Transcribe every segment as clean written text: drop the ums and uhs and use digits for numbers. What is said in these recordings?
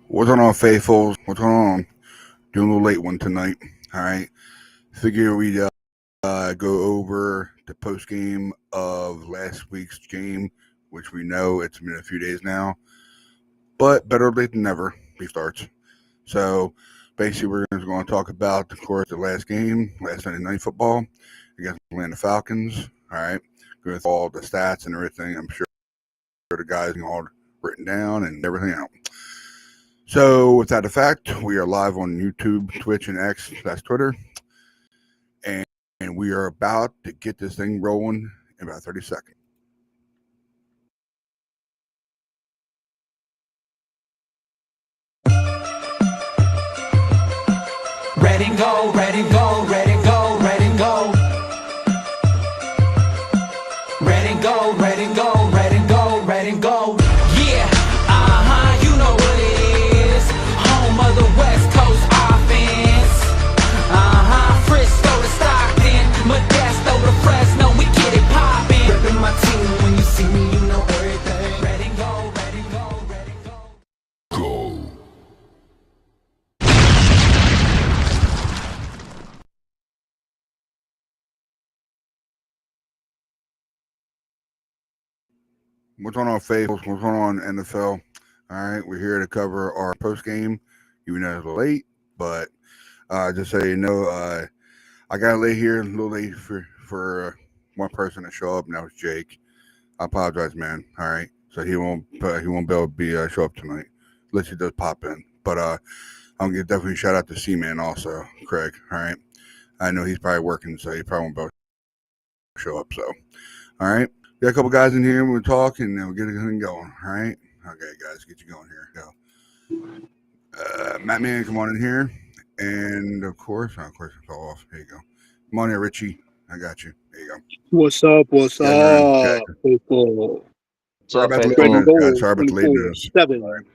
What's going on, faithfuls? What's going on? Doing a little late one tonight. All right. Figure we go over the post game of last week's game, which we know it's been a few days now, but better late than never. Restarts. So basically, we're going to talk about, of course, the last game, last Sunday night football against the Atlanta Falcons. All right. Go through all the stats and everything. I'm sure the guys all written down and everything else. So, with that fact, we are live on YouTube, Twitch, and X, that's Twitter. And we are about to get this thing rolling in about 30 seconds. Red and gold, red and gold, red and gold, red and gold. Red and gold, red and gold, red and gold, red and gold. Yeah, you know what it is. Home of the West Coast offense. Frisco to Stockton, Modesto to Fresno, we get it poppin'. Reppin' my team, when you see me, you know everything. Red and gold, red and gold, red and gold. Go. What's going on, faithfuls? What's going on, NFL? All right, we're here to cover our post game. Even though it's a little late, but just so you know, I got late here, a little late for one person to show up, and that was Jake. I apologize, man. All right, so he won't be able to show up tonight, unless he does pop in. But I'm gonna give definitely a shout out to C-Man also, Craig. All right, I know he's probably working, so he probably won't be able to show up. So, all right, we got a couple guys in here. We'll talk and then we'll get everything going. All right, okay, guys, get you going here. Go. Matt Man, come on in here. And of course, it fell off. There you go. Come on here, Richie. I got you. There you go. What's up? What's Guys are in. up, people? Sorry about the Red and lateness, gold guys. Sorry about the lateness. 24/7,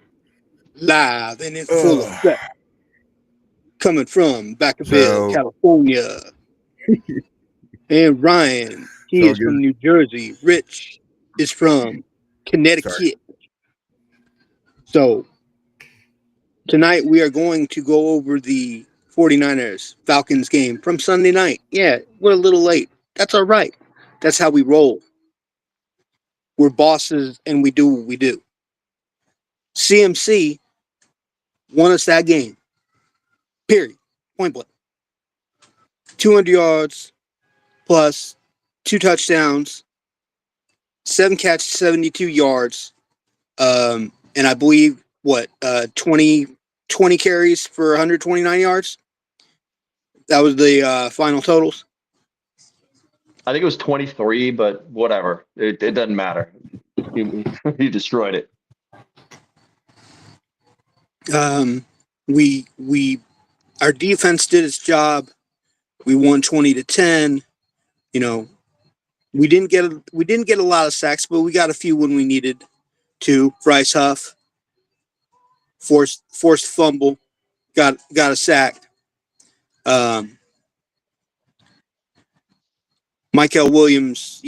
live and in full effect. Coming from Vacaville, California. And Ryan, he is from New Jersey. Rich is from Connecticut. So tonight we are going to go over the 49ers Falcons game from Sunday night. Yeah, we're a little late. That's all right. That's how we roll. We're bosses and we do what we do. CMC won us that game. Period. Point blank. 200 yards plus 2 touchdowns, 7 catches, 72 yards, and I believe 20 carries for 129 yards. That was the final totals. I think it was 23, but whatever. It doesn't matter. He destroyed it. Our defense did its job. We won 20-10. You know, we didn't get a lot of sacks, but we got a few when we needed to. Bryce Huff forced fumble, got a sack. Michael Williams,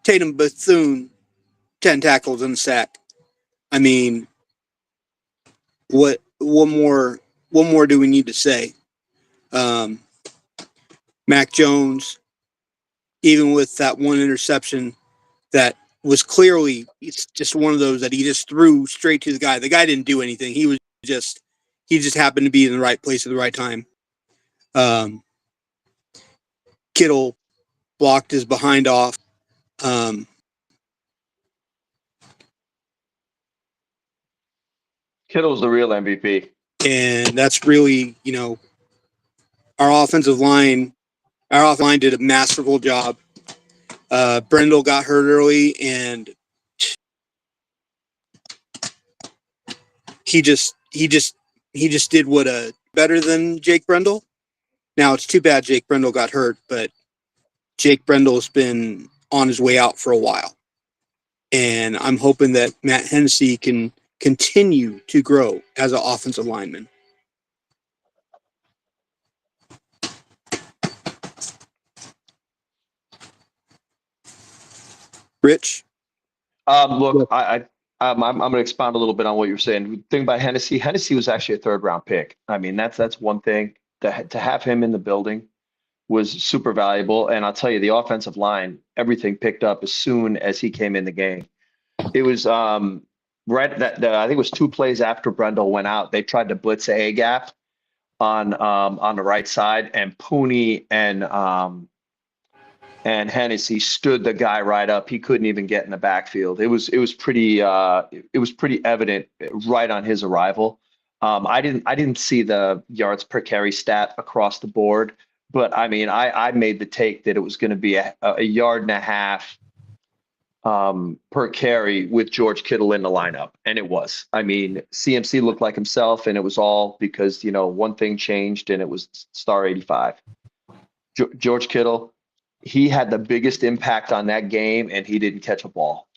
Tatum Bethune, 10 tackles and a sack. I mean, what more do we need to say? Mac Jones, even with that one interception that was clearly, it's just one of those that he just threw straight to the guy. The guy didn't do anything. He just happened to be in the right place at the right time. Kittle blocked his behind off. Kittle's the real MVP. And that's really, our offensive line did a masterful job. Brendel got hurt early, and he just did what better than Jake Brendel. Now it's too bad Jake Brendel got hurt, but Jake Brendel's been on his way out for a while, and I'm hoping that Matt Hennessy can continue to grow as an offensive lineman. Rich? Look, I I'm going to expound a little bit on what you were saying. The thing about Hennessy, Hennessy was actually a 3rd-round pick. I mean, that's one thing. To have him in the building was super valuable. And I'll tell you, the offensive line, everything picked up as soon as he came in the game. It was right I think it was 2 plays after Brendel went out. They tried to blitz a gap on the right side, and Pooney and Hennessy stood the guy right up. He couldn't even get in the backfield. It was pretty evident right on his arrival. I didn't see the yards per carry stat across the board, but I mean, I made the take that it was going to be a yard and a half per carry with George Kittle in the lineup, and it was. I mean, CMC looked like himself, and it was all because one thing changed, and it was star 85. George Kittle, he had the biggest impact on that game, and he didn't catch a ball.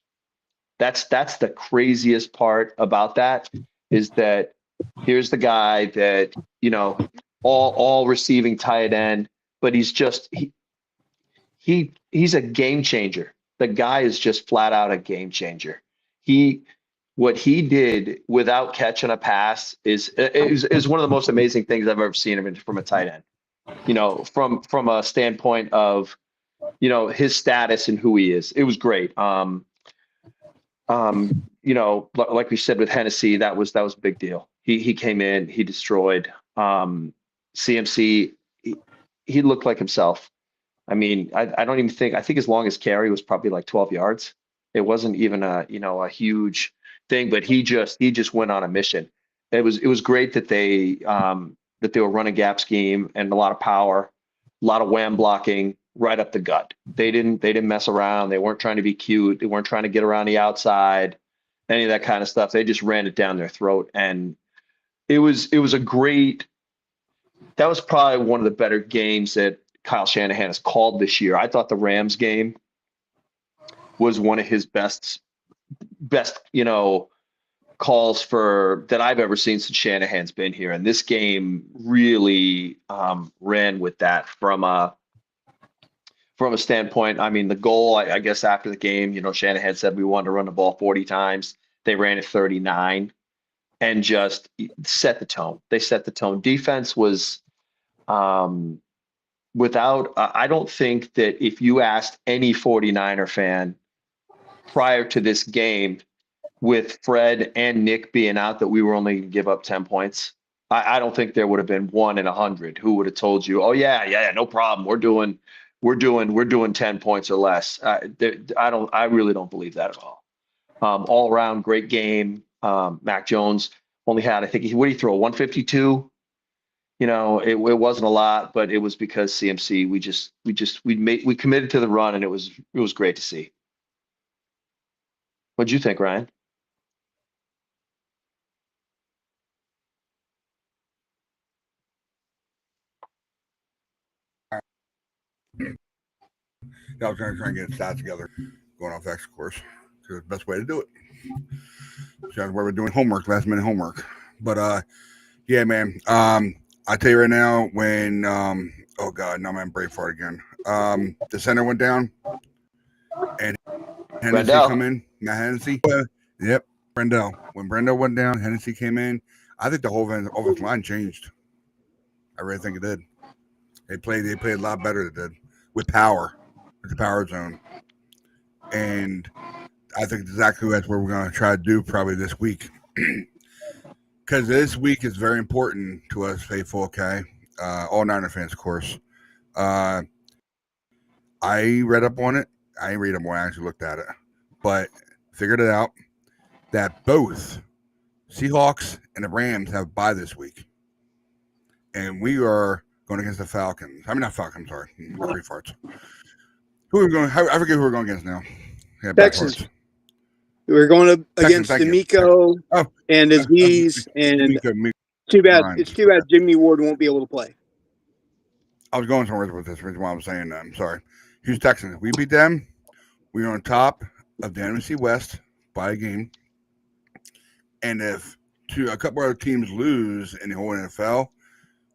That's the craziest part about that, is that here's the guy that, all receiving tight end, but he's just he's a game changer. The guy is just flat out a game changer. What he did without catching a pass is one of the most amazing things I've ever seen from a tight end. From a standpoint of his status and who he is. It was great. Like we said with Hennessy, that was a big deal. He came in, he destroyed. CMC, he looked like himself. I mean, I think his longest carry was probably like 12 yards. It wasn't even a huge thing, but he just went on a mission. It was great that they were running gap scheme and a lot of power, a lot of wham blocking right up the gut. They didn't mess around. They weren't trying to be cute. They weren't trying to get around the outside, any of that kind of stuff. They just ran it down their throat. And it was that was probably one of the better games that Kyle Shanahan has called this year. I thought the Rams game was one of his best, calls that I've ever seen since Shanahan's been here. And this game really ran with that from a standpoint. I mean, the goal, I guess after the game, Shanahan said we wanted to run the ball 40 times. They ran it 39 and just set the tone. They set the tone. Defense was I don't think that if you asked any 49er fan prior to this game, with Fred and Nick being out, that we were only going to give up 10 points, I don't think there would have been 1 in 100 who would have told you, oh yeah, no problem. We're doing 10 points or less. I really don't believe that at all. All around great game. Mac Jones only had, I think, what did he throw? 152. It wasn't a lot, but it was because CMC, we committed to the run, and it was great to see. What'd you think, Ryan? I was going to try and get stats together, going off X course. It's the best way to do it. So that's why we're doing homework, last minute homework. But yeah, man. I tell you right now, when oh god, now I'm in Braveheart again. The center went down, and Hennessy come in. Not Hennessy. Yep, Brendel. When Brendel went down, Hennessy came in. I think the whole offensive line changed. I really think it did. They played a lot better than it did with power, with the power zone, and I think exactly that's what we're going to try to do probably this week. Because this week is very important to us, faithful, okay? All Niner fans, of course. I read up on it. I ain't read up on it. I actually looked at it. But figured it out that both Seahawks and the Rams have bye this week. And we are going against the Falcons. I mean, not Falcons, sorry. Three farts. Who are we going? I forget who we're going against now. Yeah, Texans. We're going against D'Amico and Aziz, and too bad. It's too bad Jimmy Ward won't be able to play. I was going somewhere with this. Reason why I'm saying that. I'm sorry. Houston Texans. If we beat them, we're on top of the NFC West by a game. And if a couple other teams lose in the whole NFL,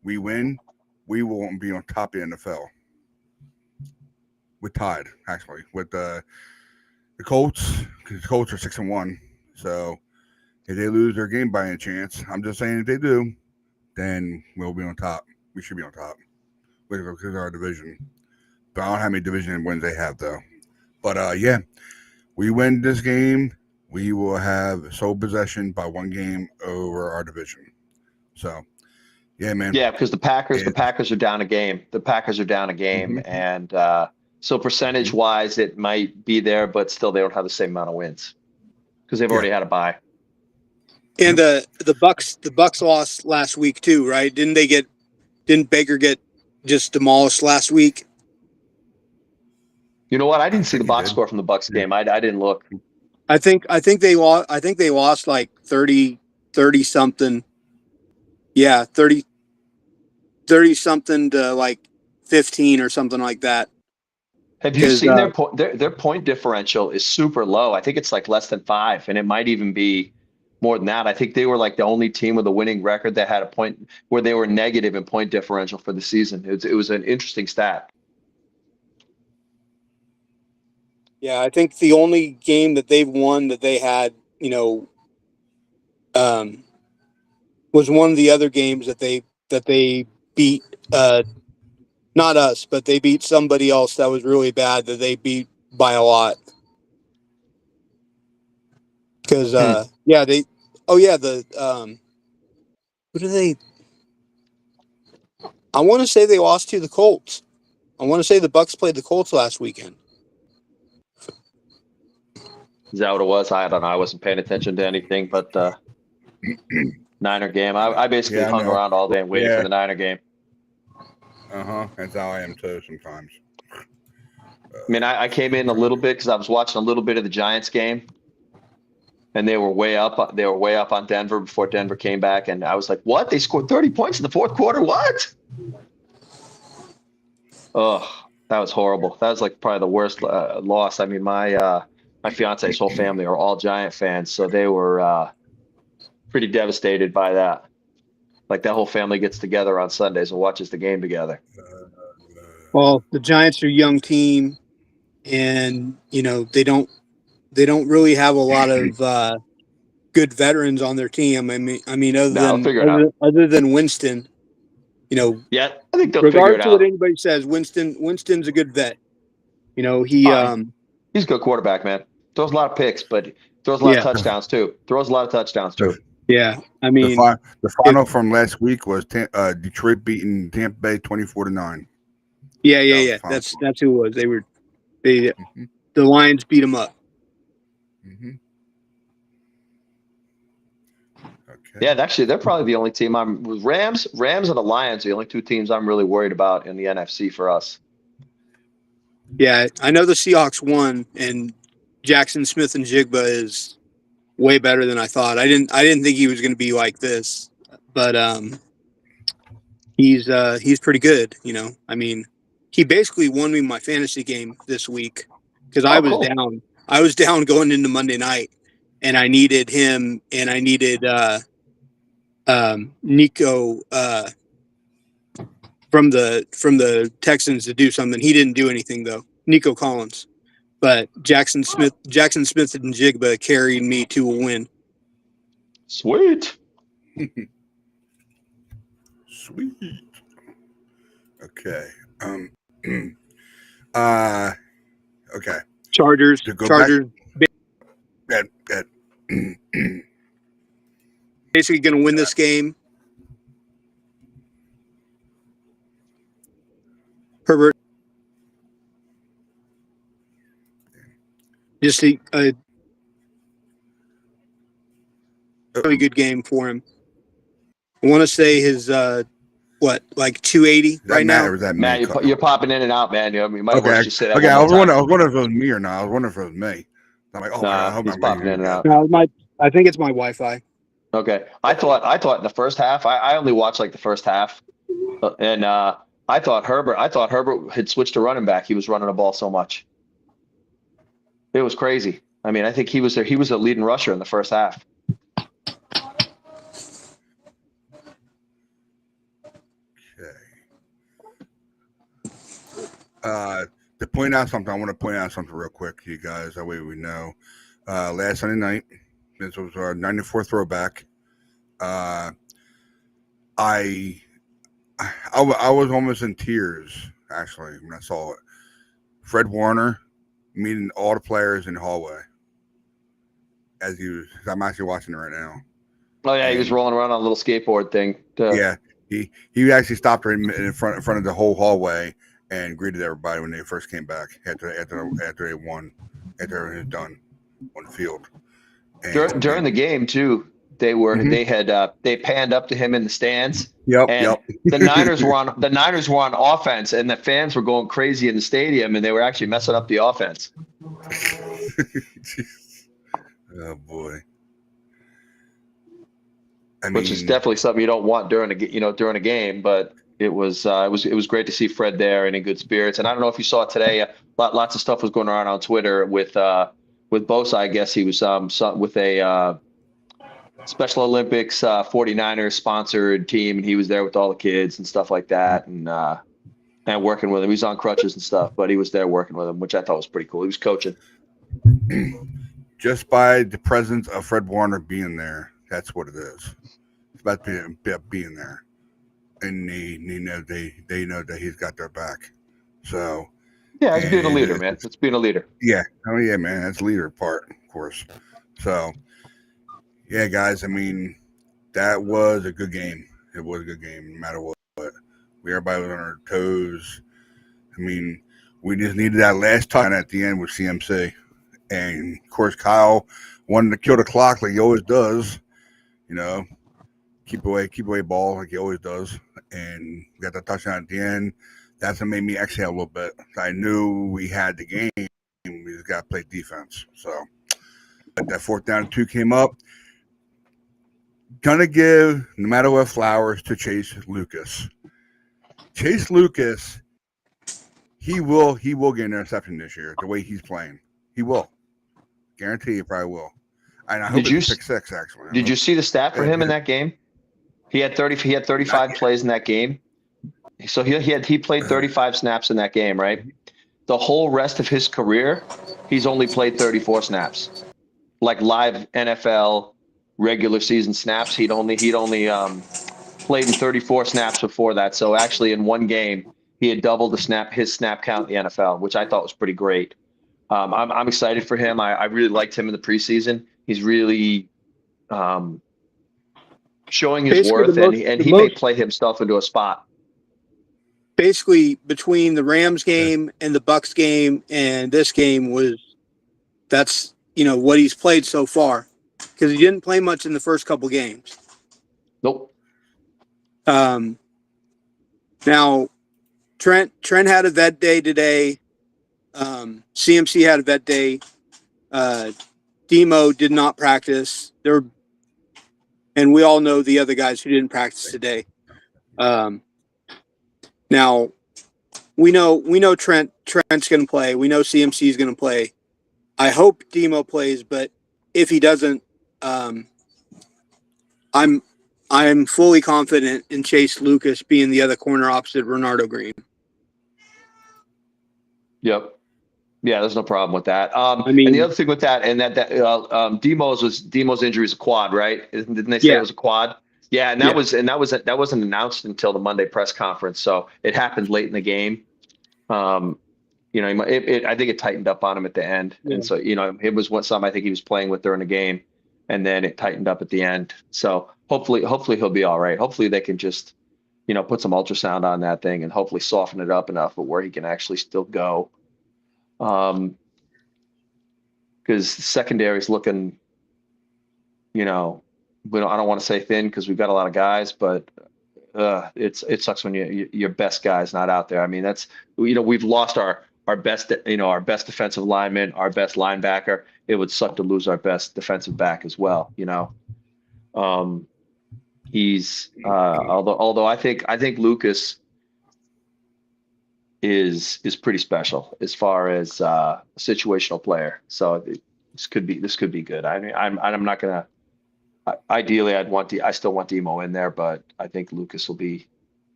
we win, we won't be on top of the NFL. We're tied, actually, with the Colts, because the Colts are 6-1. So if they lose their game by any chance, I'm just saying if they do, then we'll be on top. We should be on top because of our division. But I don't know how many division wins they have though. But yeah, we win this game, we will have sole possession by one game over our division. So yeah, man. Yeah, because the Packers are down a game. The Packers are down a game, and so percentage-wise, it might be there, but still, they don't have the same amount of wins because they've already had a bye. And the Bucks lost last week too, right? Didn't Baker get just demolished last week? You know what? I didn't see the he box did. score from the Bucks game. I didn't look. I think they lost. I think they lost like 30 something. Yeah, 30 something to like 15 or something like that. Have you 'Cause, seen their point differential is super low? I think it's like less than 5, and it might even be more than that. I think they were like the only team with a winning record that had a point where they were negative in point differential for the season. It was an interesting stat. Yeah, I think the only game that they've won that they had, was one of the other games that they beat. Not us, but they beat somebody else that was really bad that they beat by a lot. Because who do they? I want to say they lost to the Colts. I want to say the Bucks played the Colts last weekend. Is that what it was? I don't know. I wasn't paying attention to anything but the Niner game. I basically hung around all day and waited for the Niner game. That's how I am too sometimes. I mean, I came in a little bit because I was watching a little bit of the Giants game, and they were way up. They were way up on Denver before Denver came back, and I was like, "What? They scored 30 points in the fourth quarter? What?" Oh, that was horrible. That was like probably the worst loss. I mean, my fiance's whole family are all Giant fans, so they were pretty devastated by that. Like that whole family gets together on Sundays and watches the game together. Well, the Giants are a young team, and they don't really have a lot of good veterans on their team. I mean, other than Winston, Yeah, I think they'll figure it regardless of what out. anybody says, Winston's a good vet. He's a good quarterback, man. Throws a lot of picks, but throws a lot of touchdowns too. Yeah, I mean, the final from last week was Detroit beating Tampa Bay 24-9. Yeah. That's who it was. The Lions beat them up. Okay. Yeah, actually, they're probably the only team Rams and the Lions are the only two teams I'm really worried about in the NFC for us. Yeah, I know the Seahawks won, and Jackson Smith and Jigba is way better than I thought. I didn't think he was going to be like this, but he's pretty good. I mean, he basically won me my fantasy game this week because I was down. I was down going into Monday night, and I needed him, and I needed Nico from the Texans to do something. He didn't do anything though. Nico Collins. But Jackson Smith and Jigba carried me to a win. Sweet. Sweet. Okay. Okay. Chargers. Good. Basically going to win this game. Herbert. Just a really good game for him. I want to say his like 280 right now. Or is that Matt, you're popping in and out, man. You might want to just say that. Okay, I was wondering if it was me or not. I was wondering if it was me. I'm like, I hope he's I'm popping in and out. No, I think it's my Wi-Fi. Okay, I thought in the first half. I only watched like the first half, and I thought Herbert had switched to running back. He was running the ball so much. It was crazy. I mean, I think he was a leading rusher in the first half. Okay. To point out something, I want to point out something real quick to you guys. That way we know. Last Sunday night, This was our 94 throwback. I I was almost in tears actually when I saw it. Fred Warner meeting all the players in the hallway as he was. I'm actually watching it right now. Oh yeah, he was And rolling around on a little skateboard thing. yeah, he actually stopped right in front of the whole hallway and greeted everybody when they first came back after they won, after it was done on the field. During the game too, Mhm. they panned up to him in the stands, Yep, and yep. the Niners were on offense, and the fans were going crazy in the stadium, and they were actually messing up the offense, Oh boy. I which is mean, definitely something you don't want during a game. But it was great to see Fred there and in good spirits. And I don't know if you saw today, lots of stuff was going around on Twitter with Bosa. I guess he was with a Special Olympics 49ers sponsored team, and he was there with all the kids and stuff like that, and working with him. He was on crutches and stuff, but he was there working with him, which I thought was pretty cool. He was coaching. just by the presence of Fred Warner being there, that's what it is. It's about being there, and they know that he's got their back. So, Yeah, he's being a and leader, man. It's being a leader. yeah, oh yeah, man, that's the leader part, of course. So, yeah, guys, I mean, that was a good game. It was a good game, no matter what. Everybody was on our toes. I mean, we just needed that last touchdown at the end with CMC. And, of course, Kyle wanted to kill the clock like he always does. You know, keep away ball like he always does. And we got the touchdown at the end. That's what made me exhale a little bit. I knew we had the game. We just got to play defense. So, but that 4th down and 2 came up. Gonna give, no matter what, flowers to Chase Lucas. Chase Lucas, he will get an interception this year. The way he's playing, he will. Guarantee he probably will. And I hope it's pick 6. Actually, Did you see the stat for him in that game? He had 35 plays in that game. So he played 35 snaps in that game, right? The whole rest of his career, he's only played 34 snaps. Like live NFL regular season snaps, he'd only played in 34 snaps before that. So actually in one game, he had doubled his snap count in the NFL, which I thought was pretty great. I'm excited for him. I really liked him in the preseason. He's really showing his Basically, worth, and he may play himself into a spot. Basically, between the Rams game and the Bucks game and this game that's what he's played so far, because he didn't play much in the first couple games. Nope. Now, Trent had a vet day today. CMC had a vet day. Demo did not practice. And we all know the other guys who didn't practice today. Now, we know Trent's going to play. We know CMC is going to play. I hope Demo plays, but if he doesn't, I'm fully confident in Chase Lucas being the other corner opposite Renardo Green. Yep. Yeah, there's no problem with that. I mean, and the other thing with that, and Demo's injury is a quad, right? Didn't they say it was a quad? Yeah, and that wasn't announced until the Monday press conference, so it happened late in the game. I think it tightened up on him at the end, and so it was something I think he was playing with during the game, and then it tightened up at the end. So hopefully he'll be all right. Hopefully they can just put some ultrasound on that thing and hopefully soften it up enough where he can actually still go. Because secondary is looking, I don't want to say thin because we've got a lot of guys, but it sucks when your best guy's not out there. I mean, that's we've lost our best defensive lineman, our best linebacker. It would suck to lose our best defensive back as well. He's although I think Lucas is pretty special as far as a situational player. So this could be good. I mean, I'm not gonna. Ideally, I still want Demo in there, but I think Lucas will be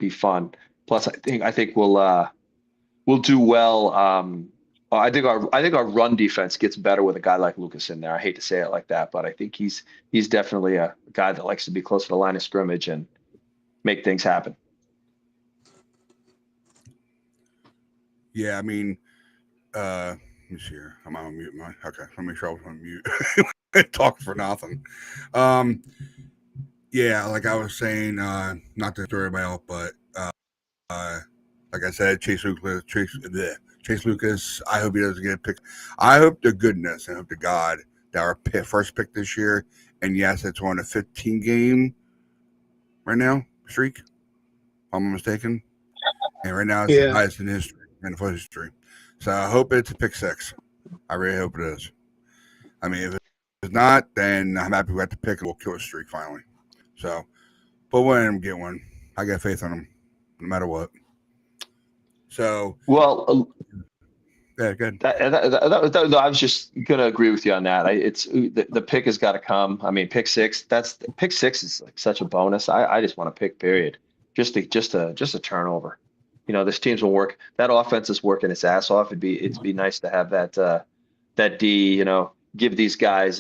fun. Plus, I think we'll do well I think our run defense gets better with a guy like Lucas in there. I hate to say it like that, but I think he's definitely a guy that likes to be close to the line of scrimmage and make things happen. Yeah, I mean, let me see here. I'm on mute. Okay, let me make sure I was on mute. Talk for nothing. Um, yeah, like I was saying, not to throw everybody out, but uh, like I said, Chase Lucas. I hope he doesn't get picked. I hope to goodness and hope to God that our first pick this year, and yes, it's on a 15 game right now streak. If I'm not mistaken, and right now it's the highest in history, NFL history. So I hope it's a pick 6. I really hope it is. I mean, if it's not, then I'm happy we got the pick and we'll kill a streak finally. So, but we'll let him get one. I got faith on him, no matter what. So, Well, yeah, good. I was just gonna agree with you on that. It's the pick has got to come. I mean, pick 6. Pick 6 is like such a bonus. I just want to pick. Period. Just a turnover. This team's will work. That offense is working its ass off. It'd be nice to have that D. Give these guys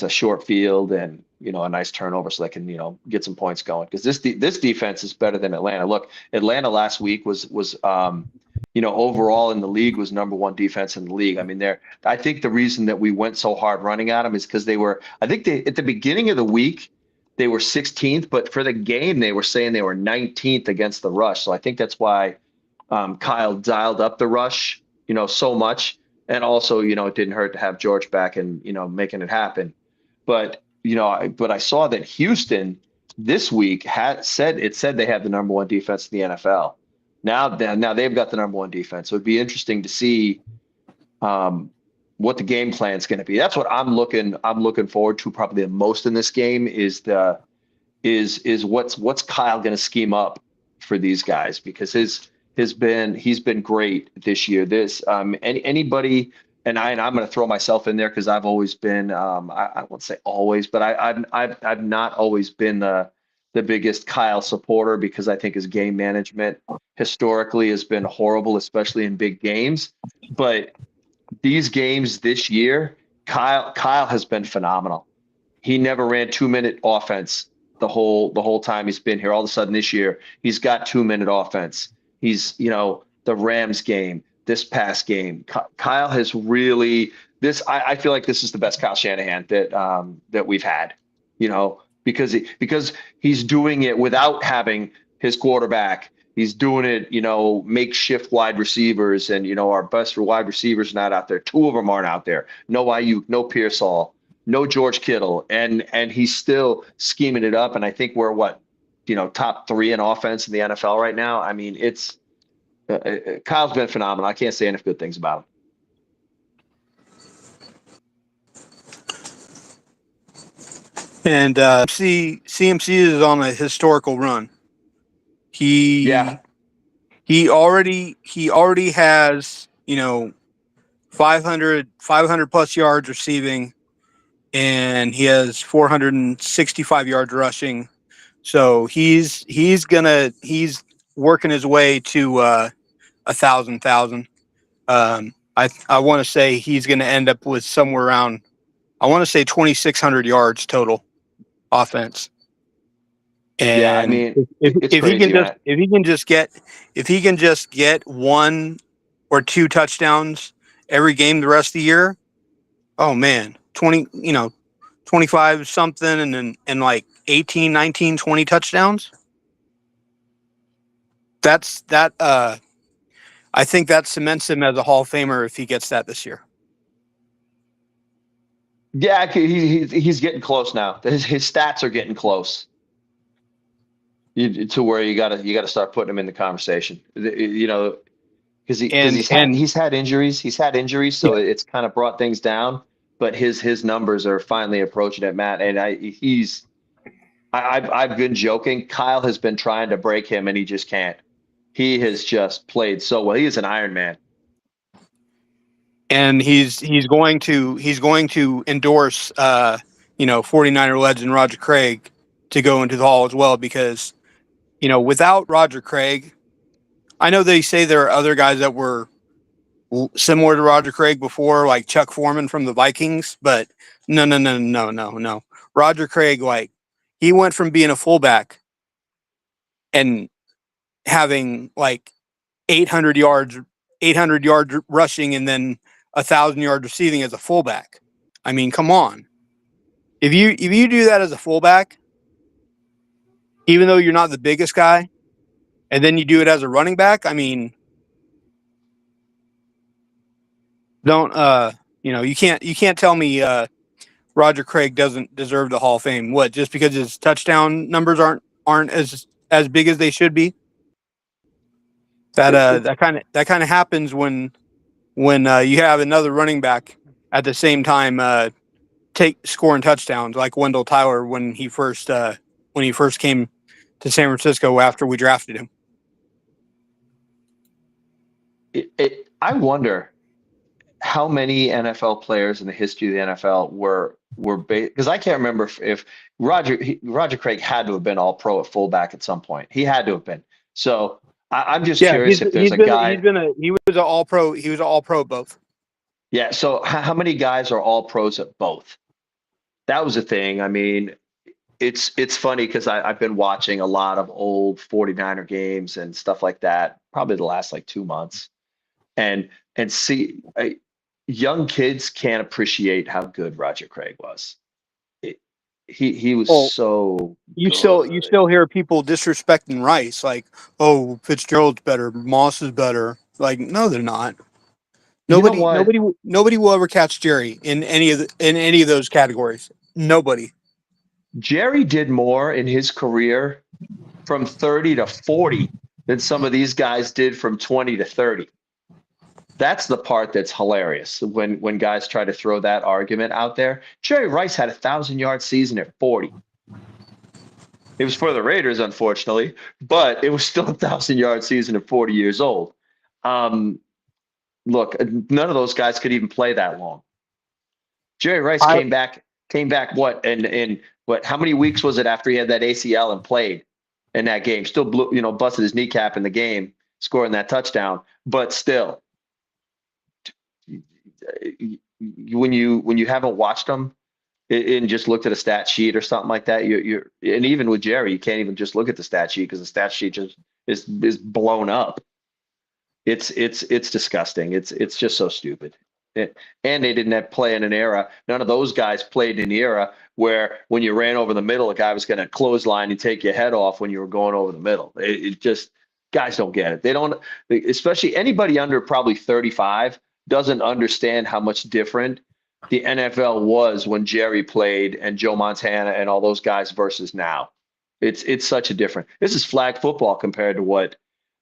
a short field and a nice turnover so they can get some points going, because this defense is better than Atlanta. Look, Atlanta last week was overall in the league was number 1 defense in the league. I mean, I think the reason that we went so hard running at them is because I think at the beginning of the week they were 16th, but for the game they were saying they were 19th against the rush. So I think that's why Kyle dialed up the rush so much. And also, it didn't hurt to have George back and, making it happen. But, but I saw that Houston this week said they have the number 1 defense in the NFL. Now they've got the number 1 defense. So it'd be interesting to see what the game plan is going to be. That's what I'm looking forward to probably the most in this game is what's Kyle going to scheme up for these guys, because he's been great this year. Anybody, and I'm going to throw myself in there because I've always been I won't say always, but I've not always been the biggest Kyle supporter, because I think his game management historically has been horrible, especially in big games. But these games this year, Kyle has been phenomenal. He never ran 2-minute offense the whole time he's been here. All of a sudden this year, he's got 2-minute offense. He's, the Rams game, this past game, Kyle has really I feel like this is the best Kyle Shanahan that we've had, because he's doing it without having his quarterback. He's doing it, makeshift wide receivers, and, our best wide receivers not out there. 2 of them aren't out there. No Ayuk, no Pearsall, no George Kittle. And he's still scheming it up. And I think we're top 3 in offense in the NFL right now. I mean, Kyle's been phenomenal. I can't say enough good things about him. And CMC is on a historical run. He already has 500 plus yards receiving, and he has 465 yards rushing. So he's working his way to 1,000. I want to say he's going to end up with somewhere around, I want to say 2,600 yards total offense. And yeah, I mean, if he can just get 1 or 2 touchdowns every game the rest of the year, oh man, 25 something and like 18, 19, 20 touchdowns. I think that cements him as a Hall of Famer if he gets that this year. Yeah, he's getting close now. His stats are getting close to where you gotta start putting him in the conversation. Because he's had injuries. So it's kind of brought things down. But his numbers are finally approaching it, Matt. And I've been joking. Kyle has been trying to break him, and he just can't. He has just played so well. He is an Iron Man. And he's going to endorse 49er legend Roger Craig to go into the Hall as well, because without Roger Craig, I know they say there are other guys that were similar to Roger Craig before, like Chuck Foreman from the Vikings, but no. Roger Craig, like, he went from being a fullback and having like 800 yards, 800 yards rushing, and then 1,000 yards receiving as a fullback. I mean, come on. If you do that as a fullback, even though you're not the biggest guy, and then you do it as a running back, I mean, don't you can't tell me Roger Craig doesn't deserve the Hall of Fame. What, just because his touchdown numbers aren't as big as they should be? That kind of happens when you have another running back at the same time take scoring touchdowns, like Wendell Tyler when he first came to San Francisco after we drafted him. I wonder how many NFL players in the history of the NFL were because I can't remember if Roger Craig had to have been all pro at fullback at some point. He had to have been. So I'm just Yeah, curious if there's a guy. He was an all pro. He was an all pro both. Yeah. So how many guys are all pros at both? That was a thing. I mean, it's funny because I've been watching a lot of old 49er games and stuff like that, probably the last like 2 months, and see young kids can't appreciate how good Roger Craig was. He was so You good. still hear people disrespecting Rice, like, oh, Fitzgerald's better, Moss is better. Like, no, they're not. You know what? Nobody will ever catch Jerry in any of those categories. Nobody. Jerry did more in his career from 30 to 40 than some of these guys did from 20 to 30. That's the part that's hilarious when guys try to throw that argument out there. Jerry Rice had 1,000-yard season at 40. It was for the Raiders, unfortunately, but it was still 1,000-yard season at 40 years old. Look, none of those guys could even play that long. Jerry Rice came back what and what? How many weeks was it after he had that ACL and played in that game? Still busted his kneecap in the game, scoring that touchdown, but still. When you haven't watched them and just looked at a stat sheet or something like that, you're and even with Jerry, you can't even just look at the stat sheet because the stat sheet just is blown up. It's disgusting. It's just so stupid. And they didn't play in an era. None of those guys played in an era where when you ran over the middle, a guy was going to clothesline and take your head off when you were going over the middle. It just, guys don't get it. They don't, especially anybody under probably 35 doesn't understand how much different the NFL was when Jerry played and Joe Montana and all those guys versus now. It's such a different. This is flag football compared to what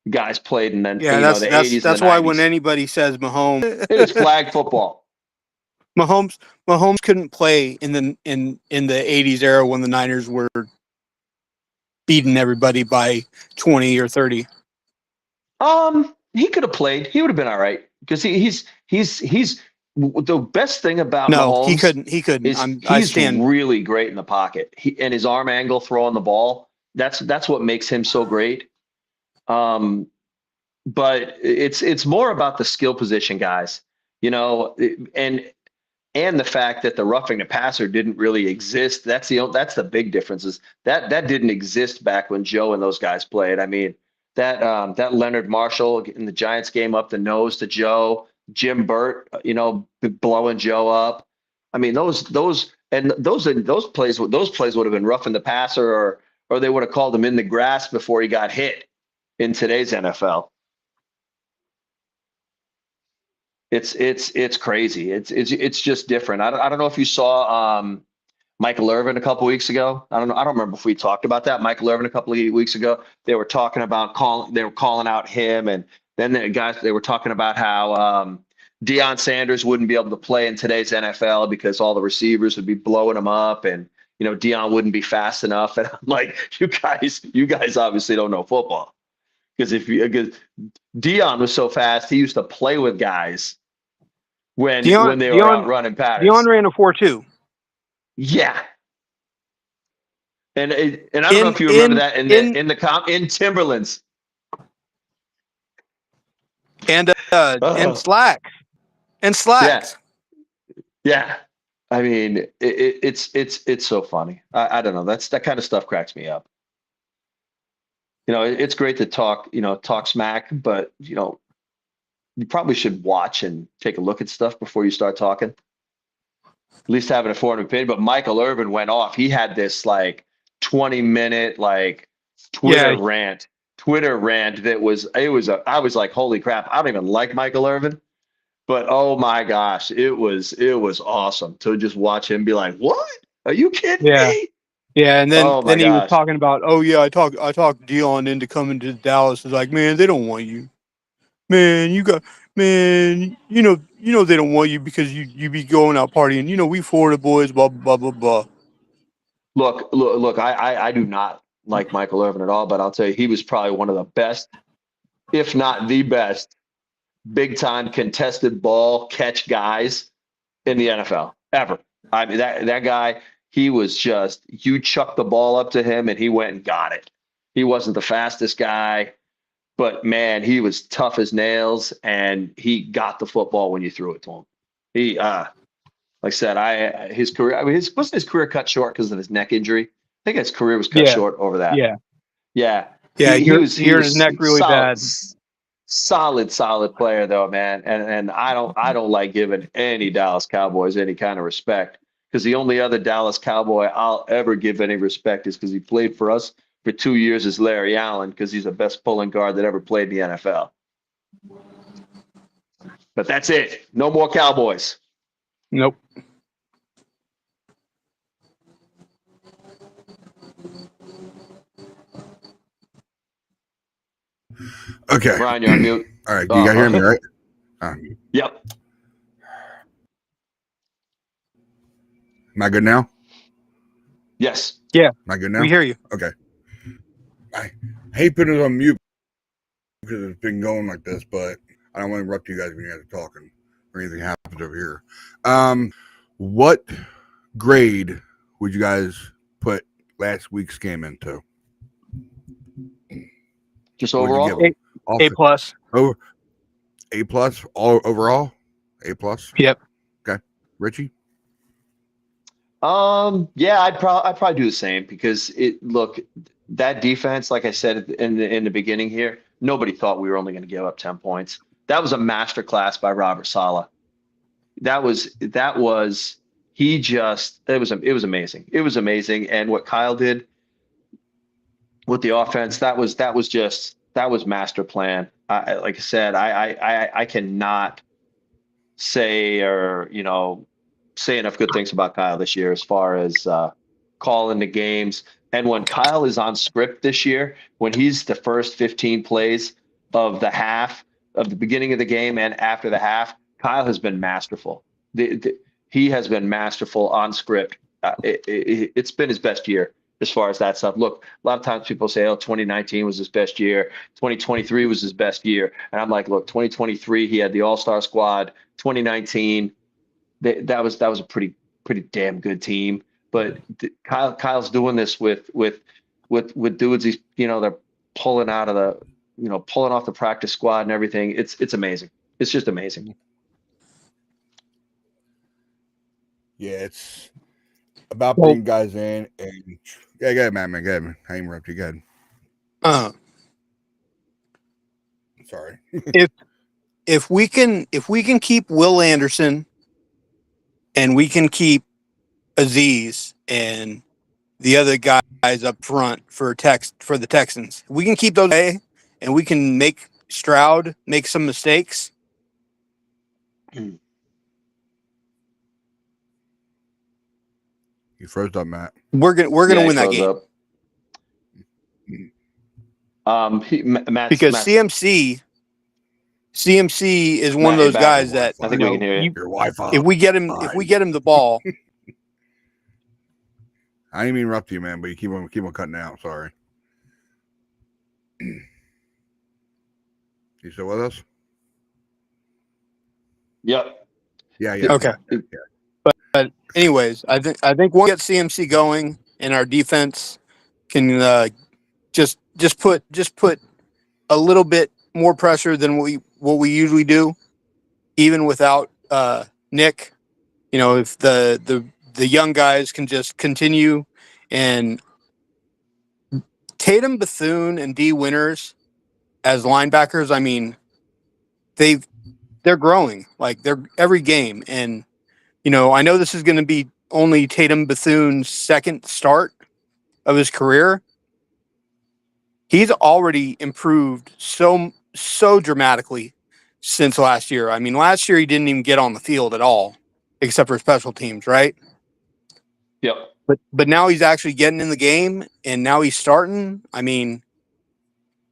guys played in then the 80s. That's why when anybody says Mahomes, it is flag football. Mahomes couldn't play in the 80s era when the Niners were beating everybody by 20 or 30. He could have played. He would have been all right because he's the best thing about Mahomes. He couldn't. He's really great in the pocket. And his arm angle throwing the ball. That's what makes him so great. But it's more about the skill position guys, and the fact that the roughing the passer didn't really exist. That's the big difference is that didn't exist back when Joe and those guys played. I mean, that Leonard Marshall in the Giants game up the nose to Joe, Jim Burt, blowing Joe up. I mean, those plays would have been roughing the passer or they would have called him in the grass before he got hit in today's NFL. It's crazy. It's just different. I don't know if you saw Michael Irvin a couple weeks ago. I don't remember if we talked about that. Michael Irvin a couple of weeks ago. They were talking about calling out him, and then they were talking about how Deion Sanders wouldn't be able to play in today's NFL because all the receivers would be blowing him up, and Deion wouldn't be fast enough. And I'm like, you guys obviously don't know football. Because Deion was so fast, he used to play with guys when they were out running patterns. Deion ran a 4.2. Yeah, and I don't know if you remember that in Timberlands. and slacks. And Yeah, slacks. yeah. I mean, it's so funny. I don't know. That kind of stuff cracks me up. It's great to talk smack, but you probably should watch and take a look at stuff before you start talking. At least have an informed opinion. But Michael Irvin went off. He had this like 20-minute like Twitter Yeah. rant. That I was like, holy crap, I don't even like Michael Irvin. But oh my gosh, it was awesome to just watch him be like, "What? Are you kidding Yeah. me?" Yeah, and Oh my then he was gosh. talking about, oh yeah, I talked Dion into coming to Dallas. It's like, man, they don't want you. Man, you know they don't want you because you be going out partying. We Florida boys, blah blah blah blah. Look. I do not like Michael Irvin at all, but I'll tell you, he was probably one of the best, if not the best, big time contested ball catch guys in the NFL ever. I mean, that guy, he was just, you chucked the ball up to him and he went and got it. He wasn't the fastest guy, but man, he was tough as nails and he got the football when you threw it to him. He, like I said, his career, I mean, wasn't his career cut short because of his neck injury? I think his career was cut Yeah, short over that. yeah, Yeah. yeah. He was He hurt his neck really solid, bad. solid player though, man. And I don't like giving any Dallas Cowboys any kind of respect, because the only other Dallas Cowboy I'll ever give any respect is because he played for us for 2 years as Larry Allen, because he's the best pulling guard that ever played in the NFL. But that's it. No more Cowboys. Nope. Okay. Ryan, you're on mute. All right. You got to hear me, right? Yep. Am I good now? Yes. Yeah, Am I good now? we hear you. Okay. I hate putting it on mute because it's been going like this, but I don't want to interrupt you guys when you guys are talking or anything happens over here. What grade would you guys put last week's game into? Just What would you overall? give 'em? A plus. Over A plus all overall? A plus? Yep. Okay. Richie? Yeah, I'd probably do the same, because that defense, like I said in the beginning here, nobody thought we were only going to give up 10 points. That was a masterclass by Robert Saleh. It was amazing. It was amazing. And what Kyle did with the offense, that was master plan. Like I said, I cannot say enough good things about Kyle this year, as far as calling the games. And when Kyle is on script this year, when he's the first 15 plays of the beginning of the game and after the half, Kyle has been masterful. He has been masterful on script. It's been his best year as far as that stuff. Look, a lot of times people say, 2019 was his best year. 2023 was his best year. And I'm like, look, 2023, he had the all-star squad. 2019, that was a pretty damn good team. But Kyle's doing this with dudes he's, they're pulling out of pulling off the practice squad and everything. It's amazing. It's just amazing. Yeah, it's about bringing guys in and go ahead, man. Go ahead, man. I interrupt you. Go ahead. Sorry. If we can keep Will Anderson, and we can keep Aziz and the other guys up front for the Texans, we can keep those away, and we can make Stroud make some mistakes. You froze up, Matt. We're gonna win that game. Because CMC is one of those guys that I think we can hear you. Your Wi-Fi. If we get him the ball. I didn't mean to interrupt you, man, but you keep on cutting out. Sorry. You still with us? Yep. Yeah. Okay. Yeah. But anyways, I think we'll get CMC going, and our defense can just put a little bit more pressure than what we usually do, even without Nick. You know, if the young guys can just continue, and Tatum, Bethune, and D Winters as linebackers, I mean, they're growing like they're every game. And you know, I know this is going to be only Tatum Bethune's second start of his career. He's already improved so dramatically since last year. I mean, last year he didn't even get on the field at all, except for special teams, right? Yep. But now he's actually getting in the game, and now he's starting. I mean,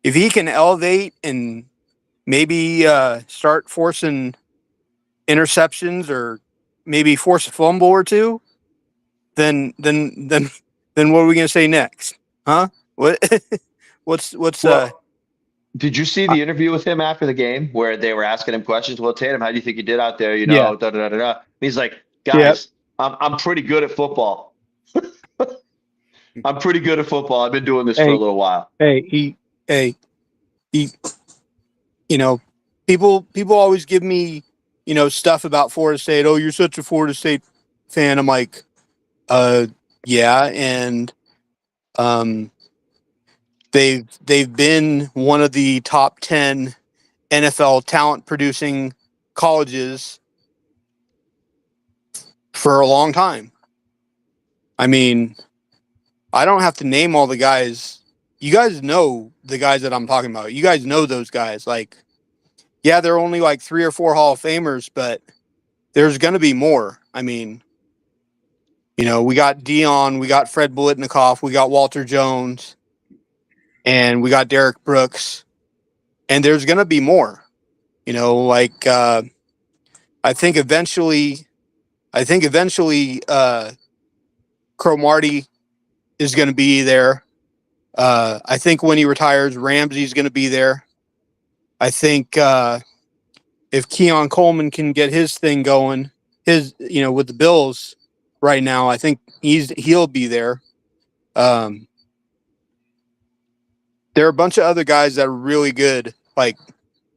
if he can elevate and maybe start forcing interceptions or maybe force a fumble or two, then what are we gonna say next? Huh? What what's Well, did you see the interview with him after the game where they were asking him questions? Well, Tatum, how do you think you did out there? You Yeah. know, da da da da. Da. He's like, Yep. guys, I'm pretty good at football. I'm pretty good at football. I've been doing this for a little while. He you know, people always give me, you know, stuff about Florida State. Oh, you're such a Florida State fan. I'm like, yeah, and they've been one of the top 10 NFL talent producing colleges for a long time. I mean, I don't have to name all the guys. You guys know the guys that I'm talking about. You guys know those guys. Like, yeah, they're only like 3 or 4 Hall of Famers, but there's going to be more. I mean, you know, we got Dion, we got Fred Biletnikoff, we got Walter Jones, and we got Derek Brooks, and there's going to be more. You know, like I think eventually, Cromartie is going to be there. I think when he retires, Ramsey's going to be there. I think if Keon Coleman can get his thing going, with the Bills right now, I think he'll be there. There are a bunch of other guys that are really good. Like,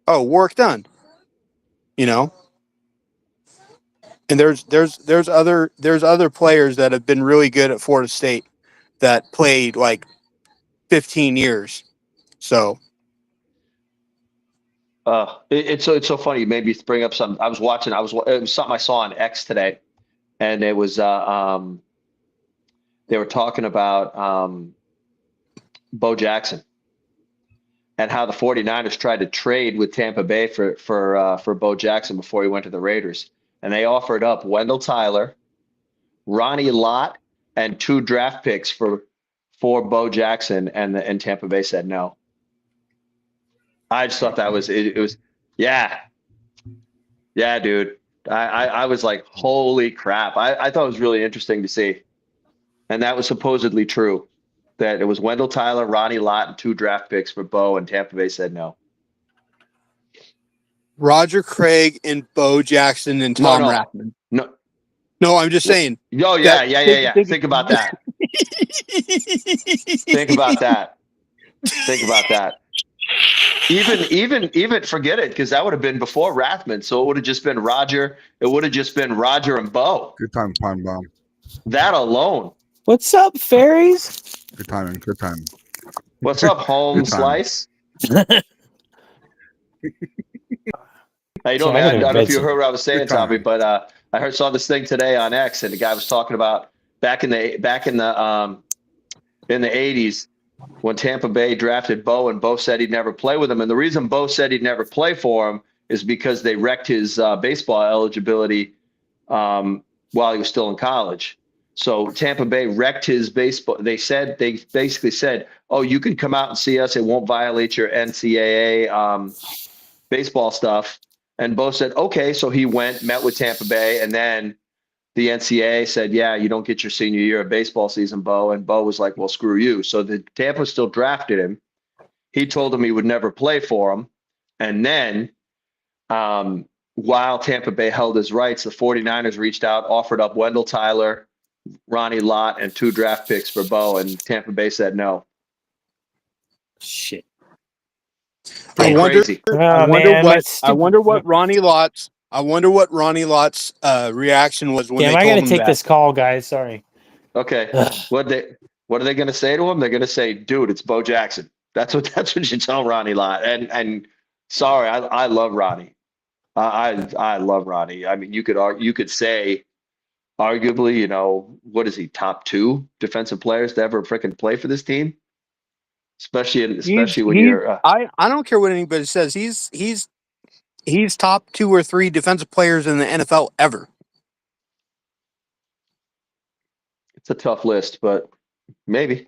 work done, you know. And there's other players that have been really good at Florida State that played like 15 years. So It's so funny. You made me bring up something. It was something I saw on X today, and it was they were talking about Bo Jackson and how the 49ers tried to trade with Tampa Bay for Bo Jackson before he went to the Raiders, and they offered up Wendell Tyler, Ronnie Lott, and 2 draft picks for Bo Jackson, and Tampa Bay said no. I just thought that was it was yeah, dude. I was like, holy crap. I thought it was really interesting to see. And that was supposedly true. That it was Wendell Tyler, Ronnie Lott, and 2 draft picks for Bo, and Tampa Bay said no. Roger Craig and Bo Jackson and Tom Rathman. No, I'm just saying. Oh, yeah. Think about that. Think about that. Think about that. Even forget it, because that would have been before Rathman. So it would have just been Roger. It would have just been Roger and Bo. Good time, Pine Bomb. That alone. What's up, fairies? Good timing. Good time. What's up, home slice? How you doing, man? I don't know if you heard what I was saying, Tommy, but I saw this thing today on X, and the guy was talking about back in the 80s when Tampa Bay drafted Bo, and Bo said he'd never play with him. And the reason Bo said he'd never play for him is because they wrecked his baseball eligibility while he was still in college. So Tampa Bay wrecked his baseball. They basically said, "Oh, you can come out and see us. It won't violate your NCAA baseball stuff." And Bo said, "Okay." So he went, met with Tampa Bay, and then the NCAA said, "Yeah, you don't get your senior year of baseball season, Bo." And Bo was like, "Well, screw you." So the Tampa still drafted him. He told him he would never play for him. And then while Tampa Bay held his rights, the 49ers reached out, offered up Wendell Tyler, Ronnie Lott, and 2 draft picks for Bo, and Tampa Bay said no. Shit. I Pretty wonder. crazy. I Oh wonder man, my what. I stupid. wonder what Ronnie Lott's. I wonder what Ronnie Lott's reaction was when Damn, they I told gotta him take that. this call, guys. Sorry. Okay. Ugh. What are they going to say to him? They're going to say, "Dude, it's Bo Jackson." That's what you tell Ronnie Lott. And sorry, I love Ronnie. I love Ronnie. I mean, you could say arguably, what is he, top two defensive players to ever freaking play for this team? Especially when He's. you're I don't care what anybody says. He's top 2 or 3 defensive players in the NFL ever. it's a tough list, but maybe.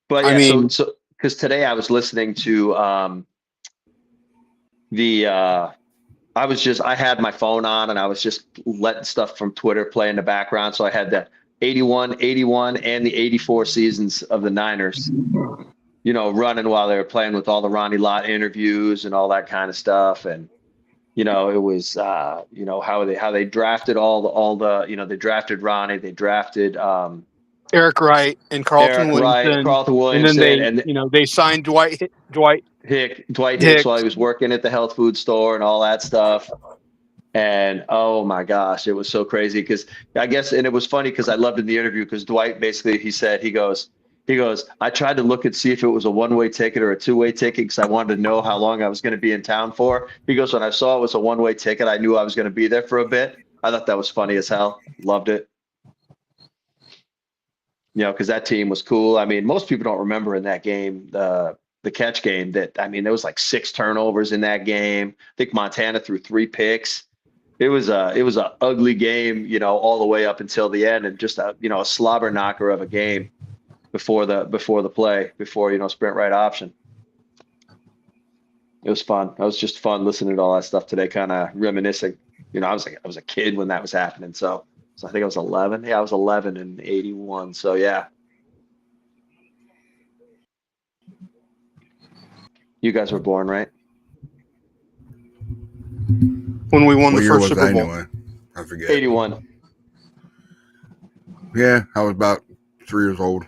But I yeah, so mean, so because today I was listening to the I had my phone on and I was just letting stuff from Twitter play in the background. So I had the 81 and the 84 seasons of the Niners, running while they were playing with all the Ronnie Lott interviews and all that kind of stuff. And, it was, how they drafted they drafted Ronnie, they drafted Eric Wright and Carlton Eric Wright, Williamson, Carlton and then Williamson, they, and they signed Dwight Dwight Hicks while he Hicks. was working at the health food store and all that stuff. And oh my gosh, it was so crazy because I guess, and it was funny because I loved in the interview because Dwight basically he goes, I tried to look and see if it was a one-way ticket or a two-way ticket because I wanted to know how long I was going to be in town for. He goes, when I saw it was a one-way ticket, I knew I was going to be there for a bit. I thought that was funny as hell. Loved it. Because that team was cool. I mean, most people don't remember in that game, the catch game there was like 6 turnovers in that game. I think Montana threw 3 picks. It was a ugly game, all the way up until the end, and just a slobber knocker of a game before sprint right option. It was fun. It was just fun listening to all that stuff today, kind of reminiscing. I was a kid when that was happening, so I think I was 11. Yeah, I was 11 in 81. So yeah. You guys were born, right? when we won What the year first was Super that Bowl. anyway? I forget. 81. Yeah, I was about 3 years old.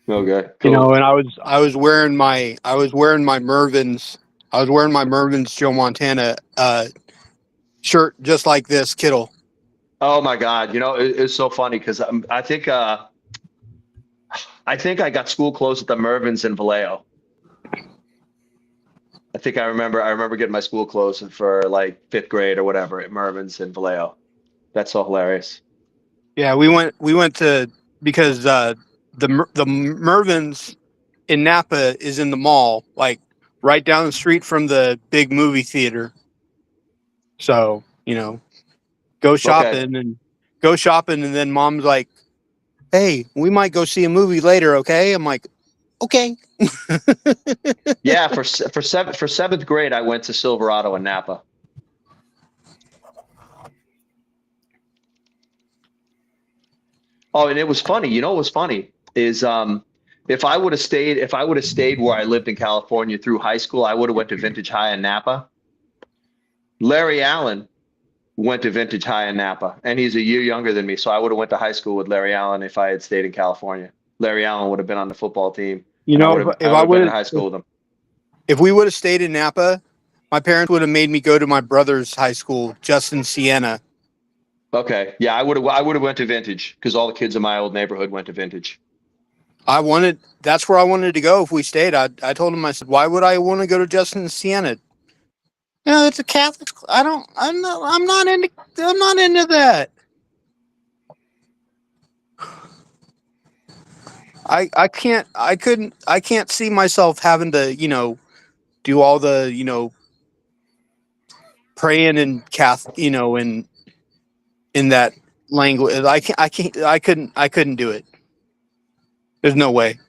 Okay. Cool. And I was wearing my Mervyn's Joe Montana shirt just like this, Kittle. Oh my God. It's so funny because I think I got school clothes at the Mervyns in Vallejo. I think I remember getting my school clothes for like 5th grade or whatever at Mervyns in Vallejo. That's so hilarious. Yeah, we went to, because the Mervyn's in Napa is in the mall, like right down the street from the big movie theater. So, go Okay. shopping and then mom's like, "Hey, we might go see a movie later, okay?" I'm like, "Okay." Yeah, for 7th grade, I went to Silverado in Napa. Oh, and it was funny. What was funny is if I would have stayed where I lived in California through high school, I would have went to Vintage High in Napa. Larry Allen went to Vintage High in Napa, and he's a year younger than me, so I would have went to high school with Larry Allen if I had stayed in California. Larry Allen would have been on the football team, and I would have been in high school with him. If we would have stayed in Napa, my parents would have made me go to my brother's high school, Justin Siena. Okay, yeah, I would have went to Vintage because all the kids in my old neighborhood went to Vintage. That's where I wanted to go if we stayed. I told him, I said, "Why would I want to go to Justin Siena?" It's a Catholic. I'm not into that. I can't see myself having to, do all the, praying in Catholic, in that language. I couldn't do it. There's no way.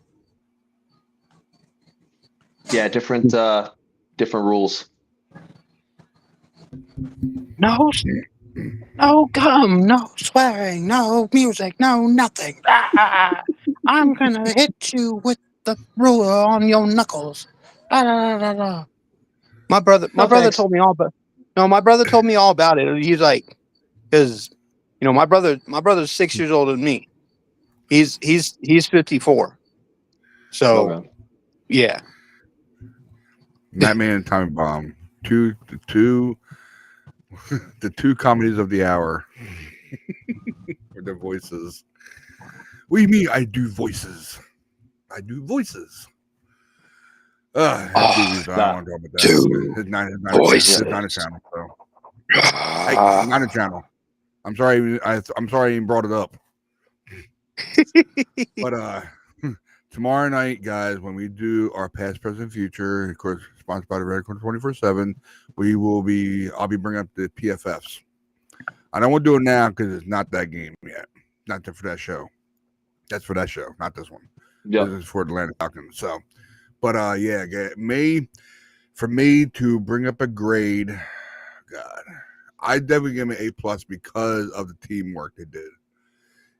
Yeah, different rules. No gum, no swearing, no music, no nothing. I'm gonna hit you with the ruler on your knuckles. My brother Thanks. told me all about. No, my brother told me all about it. He's like, because my brother's 6 years older than me. He's 54. So Okay. yeah. Madman and Tommy Bomb, the two comedies of the hour. With their voices. What do you mean? I do voices. I do voices. That TV's. I don't want to talk about that. It's not a channel. So. Hey, not a channel. I'm sorry. I'm sorry I even brought it up. But tomorrow night, guys, when we do our past, present, future, of course, sponsored by the Red Corner 24/7, I'll be bringing up the PFFs. I don't want to do it now because it's not that game yet. Not for that show. That's for that show, not this one. Yeah. This is for the Atlanta Falcons. So, but yeah, for me to bring up a grade, God, I definitely give it an A+ because of the teamwork they did.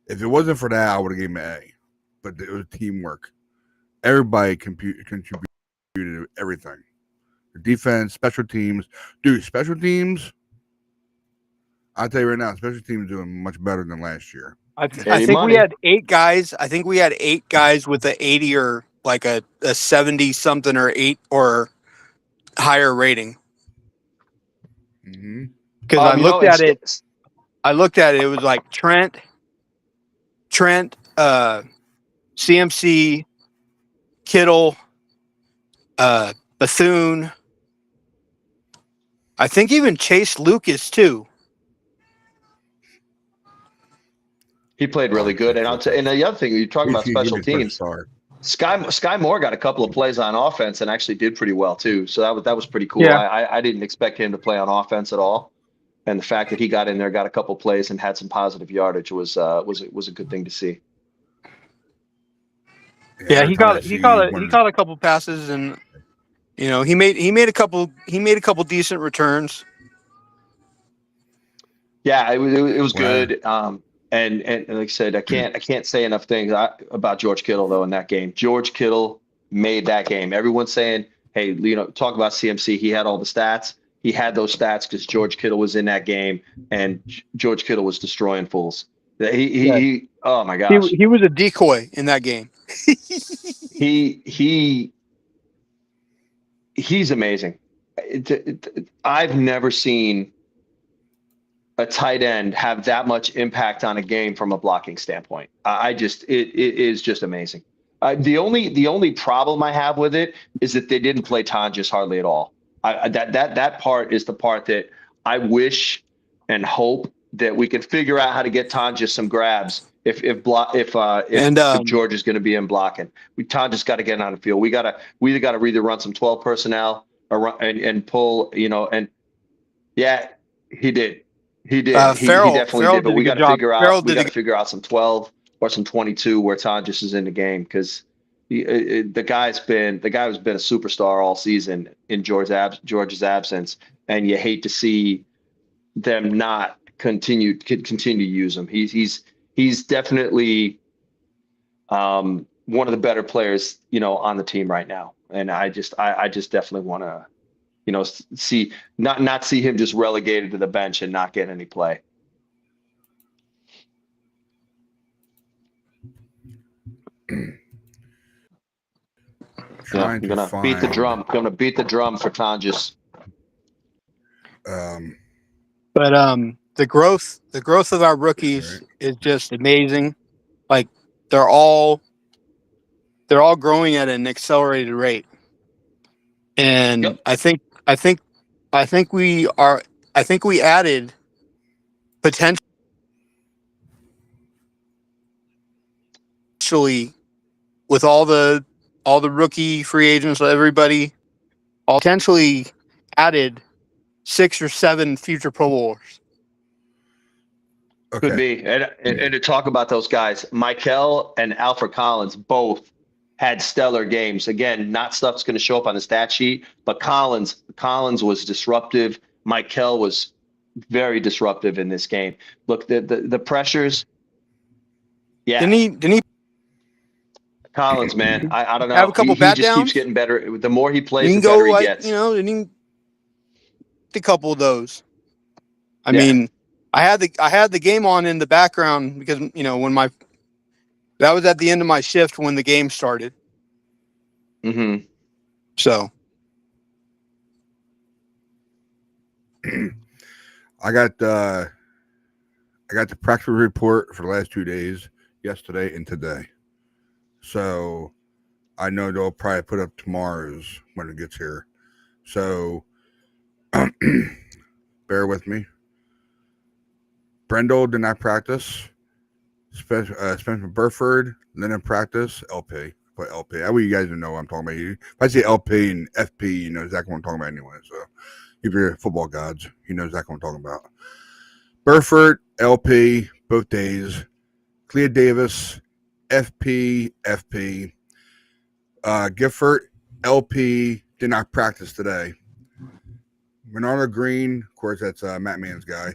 If it wasn't for that, I would have given it an A. But it was teamwork. Everybody contributed to everything. The defense, special teams. Dude, special teams, I'll tell you right now, special teams doing much better than last year. I think we had 8 guys. I think we had 8 guys with a 80 or like a 70 something or 8 or higher rating. Because I looked at it. I looked at it. It was like Trent, CMC, Kittle, Bethune. I think even Chase Lucas too. He played really good, and and the other thing you talk about special teams. Sky Moore got a couple of plays on offense and actually did pretty well too. So that was pretty cool. Yeah. I didn't expect him to play on offense at all, and the fact that he got in there, got a couple of plays, and had some positive yardage was a good thing to see. Yeah, he caught a couple passes, and he made a couple decent returns. Yeah, it was good. And like I said, I can't say enough things about George Kittle though in that game. George Kittle made that game. Everyone's saying, hey, talk about CMC. He had all the stats. He had those stats because George Kittle was in that game, and George Kittle was destroying fools. He oh my gosh, he was a decoy in that game. He's amazing. I've never seen a tight end have that much impact on a game from a blocking standpoint. It is just amazing. The only problem I have with it is that they didn't play Tonjes hardly at all. That part is the part that I wish and hope that we can figure out how to get Tonjes some grabs if George is going to be in blocking. Tonjes got to get on the field. We either got to run some 12 personnel and pull, and yeah, he did. He did. He definitely did. But we got to figure out some 12 or some 22 where Tonjes is in the game because the guy's been a superstar all season in George's absence, and you hate to see them not continue to use him. He's definitely one of the better players on the team right now, and I just definitely want to. See not see him just relegated to the bench and not get any play. I'm gonna beat the drum. I'm gonna beat the drum for Tonjes. But the growth of our rookies is just amazing. Like they're all growing at an accelerated rate, and yep. I think we added potentially with all the rookie free agents, everybody potentially added 6 or 7 future Pro Bowlers. Okay. Could be. And to talk about those guys, Michael and Alfred Collins both had stellar games. Again, not stuff that's going to show up on the stat sheet, but Collins was disruptive. Michael was very disruptive in this game. Look, the pressures. Yeah. Didn't he? Collins, man, I don't know. Have a couple bat downs. He just keeps getting better. The more he plays, the better he gets. Didn't a couple of those. I mean, I had the game on in the background because when that was at the end of my shift when the game started. Mm-hmm. So, I got the practice report for the last 2 days, yesterday and today. So I know they'll probably put up tomorrow's when it gets here. So bear with me. Brendel did not practice. Spencer Burford didn't practice. LP. Put LP. That way you guys know what I'm talking about. If I say LP and FP, you know exactly what I'm talking about anyway. So if you're football gods, you know exactly what I'm talking about. Burford, LP, both days. Clea Davis, FP, FP. Gifford, LP, did not practice today. Bernardo Green, of course, that's Matt Mann's guy.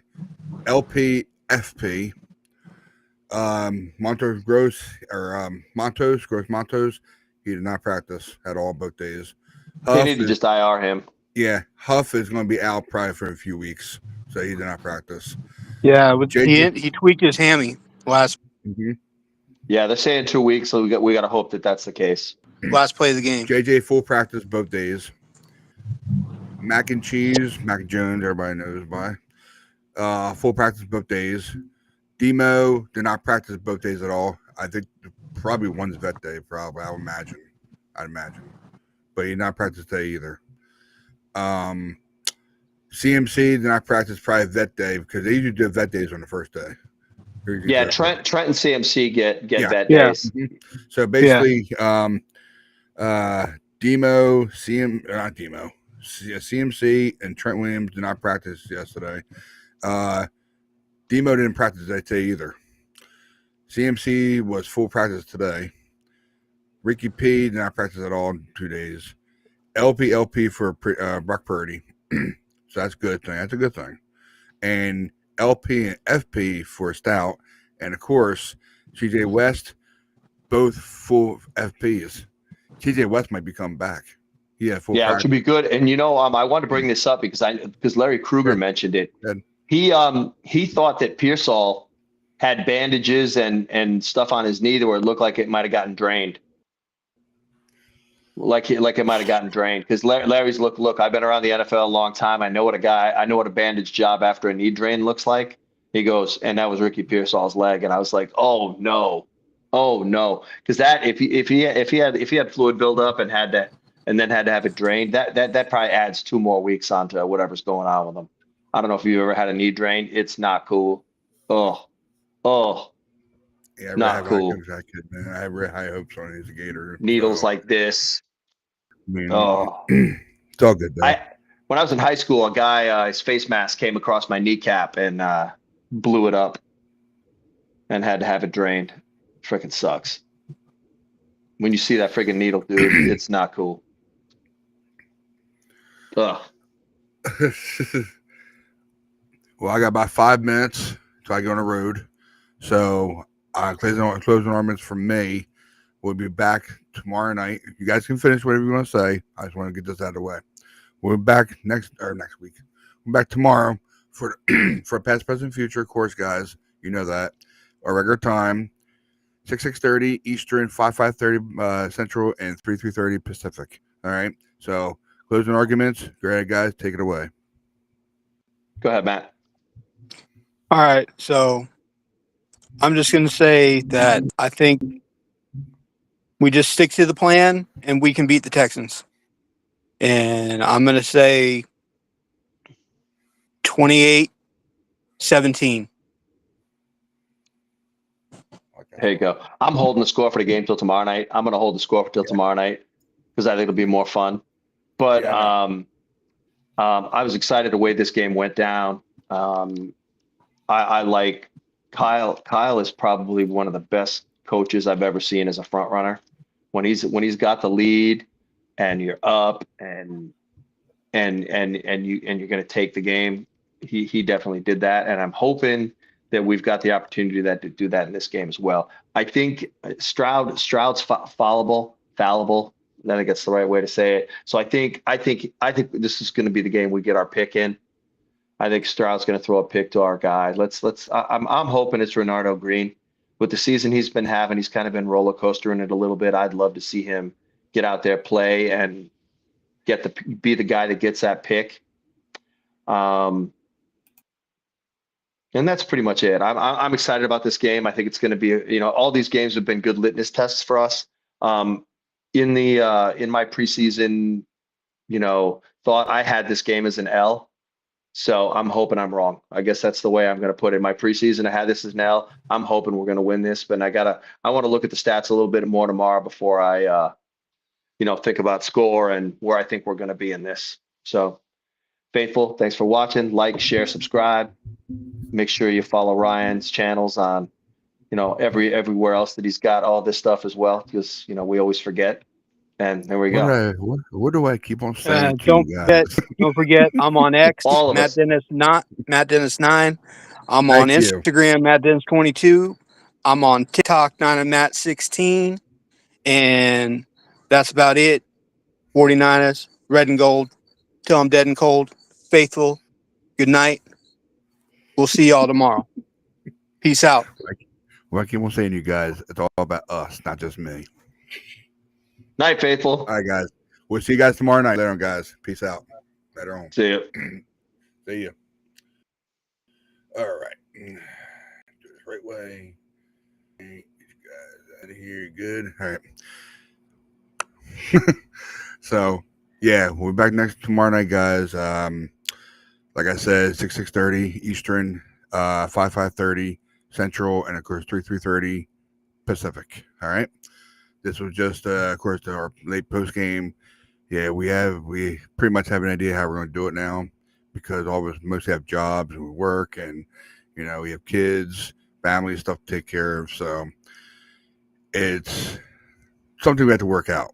LP, FP. Montos Gross, he did not practice at all both days. They need to just IR him. Yeah, Huff is going to be out probably for a few weeks, so he did not practice. Yeah, He tweaked his hammy last Yeah, they're saying 2 weeks, so we got to hope that that's the case. last play of the game. JJ full practice both days. Mac and Cheese, Mac Jones, everybody knows by. Full practice both days. Demo did not practice both days at all. I think probably one's vet day, probably. I'd imagine. But he did not practice today either. CMC did not practice probably vet day because they usually do vet days on the first day. Yeah, Trent and CMC get vet Yeah. days. Mm-hmm. So basically, CMC and Trent Williams did not practice yesterday. Demo didn't practice today either. CMC was full practice today. Ricky P did not practice at all in 2 days. LP for Brock Purdy. So that's a good thing. That's a good thing. And LP and FP for Stout. And of course, TJ West, both full FPs. TJ West might be coming back. Yeah, full Yeah, practice. it should be good. And I wanted to bring this up because Larry Kruger mentioned it. Good. He thought that Pearsall had bandages and stuff on his knee where it looked like it might have gotten drained. Like it might have gotten drained because Larry's look. I've been around the NFL a long time. I know what a bandage job after a knee drain looks like. He goes, and that was Ricky Pearsall's leg, and I was like, oh no, because that if he had fluid buildup and then had to have it drained, that probably adds 2 more weeks onto whatever's going on with him. I don't know if you ever had a knee drain. It's not cool. Oh, Yeah, not cool. I have really high hopes on his Gator. Needles like this. I mean, Oh, it's all good though. When I was in high school, a guy, his face mask came across my kneecap and blew it up and had to have it drained. Freaking sucks. When you see that freaking needle, dude, it's not cool. Ugh. Well, I got about 5 minutes till I go on the road. So closing arguments for me. We'll be back tomorrow night. You guys can finish whatever you want to say. I just want to get this out of the way. We'll be back next week. We're back tomorrow for past, present, future. Of course, guys, you know that. Our regular time, 6:30 Eastern, 5:30 Central, and 3:30 Pacific. All right. So closing arguments. Go ahead, guys. Take it away. Go ahead, Matt. All right, so I'm just going to say that I think we just stick to the plan and we can beat the Texans. And I'm going to say 28-17. There you go. I'm holding the score for the game till tomorrow night. I'm going to hold the score till tomorrow night because I think it'll be more fun. But I was excited the way this game went down. I like Kyle. Kyle is probably one of the best coaches I've ever seen as a front runner. When he's got the lead and you're up and you're going to take the game, he definitely did that. And I'm hoping that we've got the opportunity to do that in this game as well. I think Stroud's fallible. I think that's the right way to say it. So I think this is going to be the game we get our pick in. I think Stroud's going to throw a pick to our guy. I'm hoping it's Renardo Green. With the season he's been having, he's kind of been roller coastering it a little bit. I'd love to see him get out there, play, and be the guy that gets that pick. And that's pretty much it. I'm excited about this game. I think it's going to be, all these games have been good litmus tests for us. In my preseason, thought I had this game as an L. So I'm hoping I'm wrong. I guess that's the way I'm going to put it. My preseason, I had this as an L. I'm hoping we're going to win this, but I want to look at the stats a little bit more tomorrow before I, think about score and where I think we're going to be in this. So faithful, thanks for watching. Like, share, subscribe. Make sure you follow Ryan's channels on, everywhere else that he's got all this stuff as well, because, we always forget. And there we go. What do I keep on saying to you guys? Don't forget, I'm on X, All of Matt us. Dennis not Matt Dennis 9. I'm on Thank you. Instagram, Matt Dennis 22. I'm on TikTok, 9 and Matt 16. And that's about it. 49ers, red and gold. Till I'm dead and cold. Faithful. Good night. We'll see y'all tomorrow. Peace out. Well, I keep on saying, you guys, it's all about us, not just me. Night, faithful. All right, guys. We'll see you guys tomorrow night. Later on, guys. Peace out. Later on. See you. See you. All right. Do this right way. Get you guys out of here. Good. All right. So, yeah, we'll be back tomorrow night, guys. Like I said, 6:30 Eastern, 5:30 Central, and of course 3:30 Pacific. All right. This was just, of course, our late post game. Yeah, we pretty much have an idea how we're going to do it now, because all of us mostly have jobs and we work, and we have kids, family stuff to take care of. So it's something we have to work out,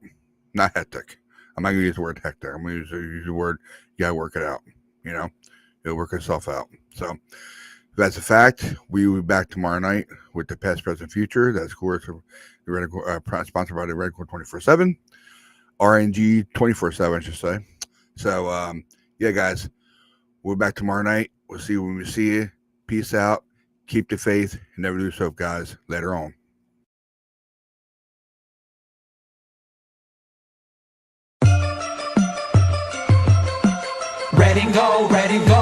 not hectic. I'm not going to use the word hectic. I'm going to use the word you got to work it out. It'll work itself out. So that's a fact. We will be back tomorrow night with the past, present, future. That's, of course, sponsored by the Red Core 24/7, RNG 24/7, I should say. So, yeah, guys, we'll be back tomorrow night. We'll see you when we see you. Peace out. Keep the faith and never lose hope, guys. Later on. Red and gold, red and gold.